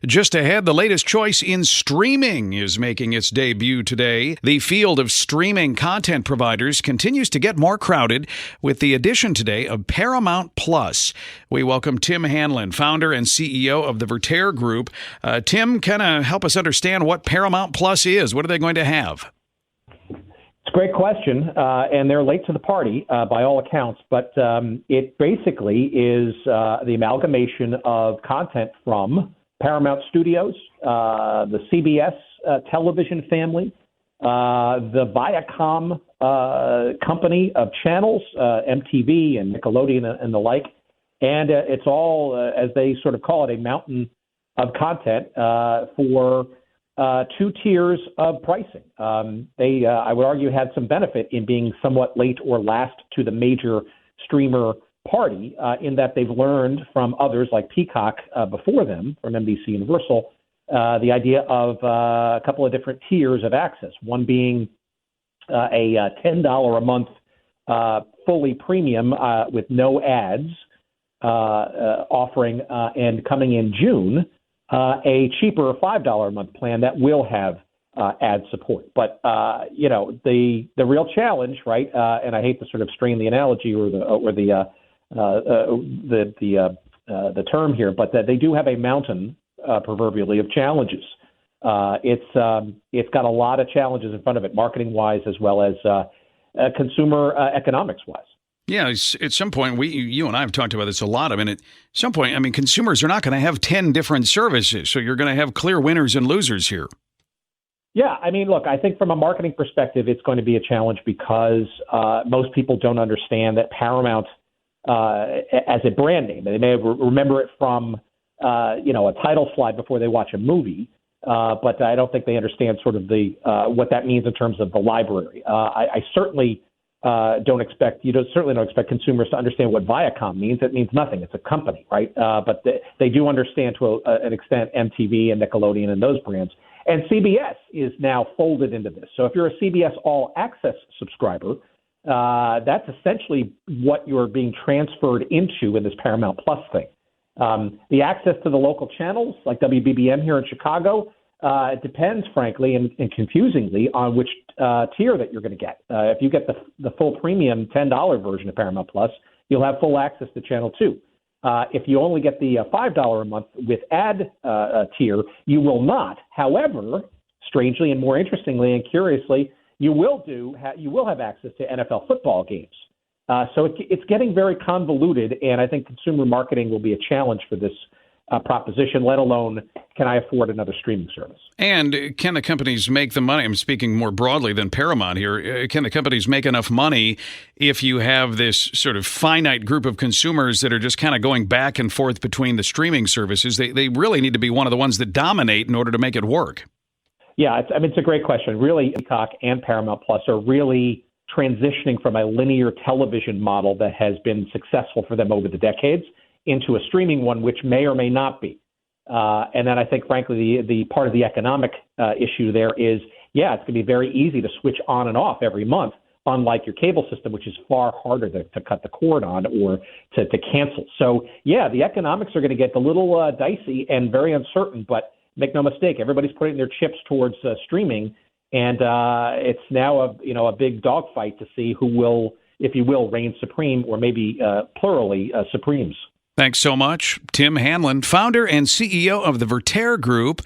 Just ahead, the latest choice in streaming is making its debut today. The field of streaming content providers continues to get more crowded with the addition today of Paramount Plus. We welcome Tim Hanlon, founder and CEO of the Vertere Group. Tim, kind of help us understand what Paramount Plus is. What are they going to have? It's a great question, and they're late to the party by all accounts, but it basically is the amalgamation of content from Paramount Studios, the CBS television family, the Viacom company of channels, MTV and Nickelodeon and the like, and it's all, as they sort of call it, a mountain of content for two tiers of pricing. They, I would argue, had some benefit in being somewhat late or last to the major streamer party in that they've learned from others like Peacock before them, from NBC Universal, the idea of a couple of different tiers of access, one being a $10 a month fully premium with no ads offering and coming in June, a cheaper $5 a month plan that will have ad support. But, you know, the real challenge, right, and I hate to sort of strain the analogy or the term here, but that they do have a mountain, proverbially, of challenges. It's got a lot of challenges in front of it, marketing-wise as well as consumer economics-wise. Yeah, at some point, you and I have talked about this a lot. I mean, at some point, consumers are not going to have 10 different services, so you're going to have clear winners and losers here. Yeah, look, I think from a marketing perspective, it's going to be a challenge because most people don't understand that Paramount as a brand name. They may remember it from, a title slide before they watch a movie, but I don't think they understand sort of the what that means in terms of the library. I certainly don't expect consumers to understand what Viacom means. It means nothing. It's a company, right? But they do understand to an extent MTV and Nickelodeon and those brands. And CBS is now folded into this. So if you're a CBS All Access subscriber, that's essentially what you're being transferred into in this Paramount Plus thing. The access to the local channels, like WBBM here in Chicago, it depends, frankly, and confusingly, on which tier that you're going to get. If you get the full premium $10 version of Paramount Plus, you'll have full access to Channel 2. If you only get the $5 a month with ad tier, you will not. However, strangely and more interestingly and curiously, you will have access to NFL football games. So it's getting very convoluted, and I think consumer marketing will be a challenge for this proposition, let alone can I afford another streaming service? And can the companies make the money? I'm speaking more broadly than Paramount here. Can the companies make enough money if you have this sort of finite group of consumers that are just kind of going back and forth between the streaming services? They really need to be one of the ones that dominate in order to make it work. Yeah, it's a great question. Really, Peacock and Paramount Plus are really transitioning from a linear television model that has been successful for them over the decades into a streaming one, which may or may not be. And then I think, frankly, the part of the economic issue there is, it's going to be very easy to switch on and off every month, unlike your cable system, which is far harder to cut the cord on or to cancel. So, the economics are going to get a little dicey and very uncertain, but make no mistake, everybody's putting their chips towards streaming, and it's now a big dogfight to see who will, if you will, reign supreme, or maybe plurally supremes. Thanks so much, Tim Hanlon, founder and CEO of the Vertere Group.